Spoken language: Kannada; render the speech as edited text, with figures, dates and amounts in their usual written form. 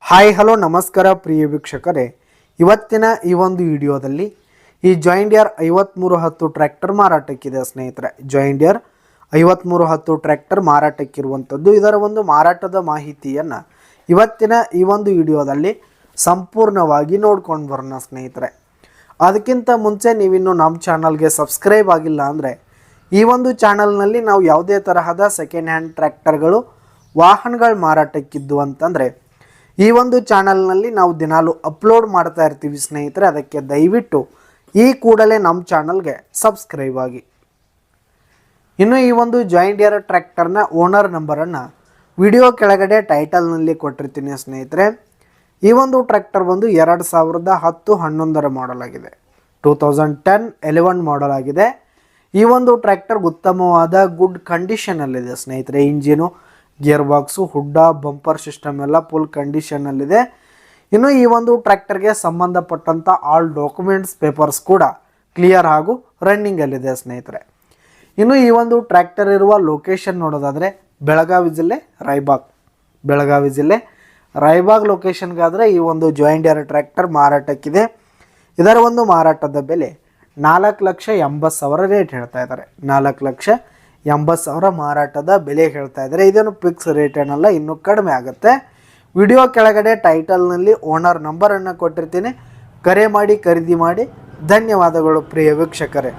ಹಾಯ್ ಹಲೋ ನಮಸ್ಕಾರ ಪ್ರಿಯ ವೀಕ್ಷಕರೇ, ಇವತ್ತಿನ ಈ ಒಂದು ವಿಡಿಯೋದಲ್ಲಿ ಈ ಜಾಯಿಂಡಿಯರ್ 5310 ಟ್ರ್ಯಾಕ್ಟರ್ ಮಾರಾಟಕ್ಕಿದೆ ಸ್ನೇಹಿತರೆ. ಜಾಯಿಂಡಿಯರ್ 5310 ಟ್ರ್ಯಾಕ್ಟರ್ ಮಾರಾಟಕ್ಕಿರುವಂಥದ್ದು. ಇದರ ಒಂದು ಮಾರಾಟದ ಮಾಹಿತಿಯನ್ನು ಇವತ್ತಿನ ಈ ಒಂದು ವಿಡಿಯೋದಲ್ಲಿ ಸಂಪೂರ್ಣವಾಗಿ ನೋಡ್ಕೊಂಡು ಬರೋಣ ಸ್ನೇಹಿತರೆ. ಅದಕ್ಕಿಂತ ಮುಂಚೆ ನೀವಿನ್ನು ನಮ್ಮ ಚಾನಲ್ಗೆ ಸಬ್ಸ್ಕ್ರೈಬ್ ಆಗಿಲ್ಲ ಅಂದರೆ ಈ ಒಂದು ಚಾನಲ್ನಲ್ಲಿ ನಾವು ಯಾವುದೇ ತರಹದ ಸೆಕೆಂಡ್ ಹ್ಯಾಂಡ್ ಟ್ರ್ಯಾಕ್ಟರ್ಗಳು ವಾಹನಗಳು ಮಾರಾಟಕ್ಕಿದ್ದು ಅಂತಂದರೆ ಈ ಒಂದು ಚಾನಲ್ನಲ್ಲಿ ನಾವು ದಿನಾಲು ಅಪ್ಲೋಡ್ ಮಾಡ್ತಾ ಇರ್ತೀವಿ ಸ್ನೇಹಿತರೆ. ಅದಕ್ಕೆ ದಯವಿಟ್ಟು ಈ ಕೂಡಲೇ ನಮ್ಮ ಚಾನಲ್ಗೆ ಸಬ್ಸ್ಕ್ರೈಬ್ ಆಗಿ. ಇನ್ನು ಈ ಒಂದು ಜಾಯಿಂಡಿಯರ್ ಟ್ರ್ಯಾಕ್ಟರ್ನ ಓನರ್ ನಂಬರನ್ನು ವಿಡಿಯೋ ಕೆಳಗಡೆ ಟೈಟಲ್ನಲ್ಲಿ ಕೊಟ್ಟಿರ್ತೀನಿ ಸ್ನೇಹಿತರೆ. ಈ ಒಂದು ಟ್ರ್ಯಾಕ್ಟರ್ ಬಂದು 2010-11 ಮಾಡಲ್ ಆಗಿದೆ. 2010-11 ಮಾಡಲ್ ಆಗಿದೆ. ಈ ಒಂದು ಟ್ರ್ಯಾಕ್ಟರ್ ಉತ್ತಮವಾದ ಗುಡ್ ಕಂಡೀಷನಲ್ಲಿದೆ ಸ್ನೇಹಿತರೆ. ಇಂಜಿನು, ಗಿಯರ್ ಬಾಕ್ಸು, ಹುಡ್ಡ, ಬಂಪರ್ ಸಿಸ್ಟಮ್ ಎಲ್ಲ ಫುಲ್ ಕಂಡೀಷನಲ್ಲಿದೆ. ಇನ್ನು ಈ ಒಂದು ಟ್ರ್ಯಾಕ್ಟರ್ಗೆ ಸಂಬಂಧಪಟ್ಟಂಥ ಆಲ್ ಡಾಕ್ಯುಮೆಂಟ್ಸ್ ಪೇಪರ್ಸ್ ಕೂಡ ಕ್ಲಿಯರ್ ಹಾಗೂ ರನ್ನಿಂಗಲ್ಲಿದೆ ಸ್ನೇಹಿತರೆ. ಇನ್ನು ಈ ಒಂದು ಟ್ರ್ಯಾಕ್ಟರ್ ಇರುವ ಲೊಕೇಶನ್ ನೋಡೋದಾದರೆ ಬೆಳಗಾವಿ ಜಿಲ್ಲೆ ರಾಯಬಾಗ್ ಲೊಕೇಶನ್ಗಾದರೆ ಈ ಒಂದು ಜಾಯಿಂಡಿಯರ್ ಟ್ರ್ಯಾಕ್ಟರ್ ಮಾರಾಟಕ್ಕಿದೆ. ಇದರ ಒಂದು ಮಾರಾಟದ ಬೆಲೆ 4,80,000 ರೇಟ್ ಹೇಳ್ತಾ ಇದ್ದಾರೆ. 4,80,000 ಮಾರಾಟದ ಬೆಲೆ ಹೇಳ್ತಾ ಇದ್ದಾರೆ. ಇದೇನು ಫಿಕ್ಸ್ ರೇಟ್ ಏನಲ್ಲ, ಇನ್ನೂ ಕಡಿಮೆ ಆಗುತ್ತೆ. ವಿಡಿಯೋ ಕೆಳಗಡೆ ಟೈಟಲ್ನಲ್ಲಿ ಓನರ್ ನಂಬರನ್ನು ಕೊಟ್ಟಿರ್ತೀನಿ. ಕರೆ ಮಾಡಿ ಖರೀದಿ ಮಾಡಿ. ಧನ್ಯವಾದಗಳು ಪ್ರಿಯ ವೀಕ್ಷಕರೇ.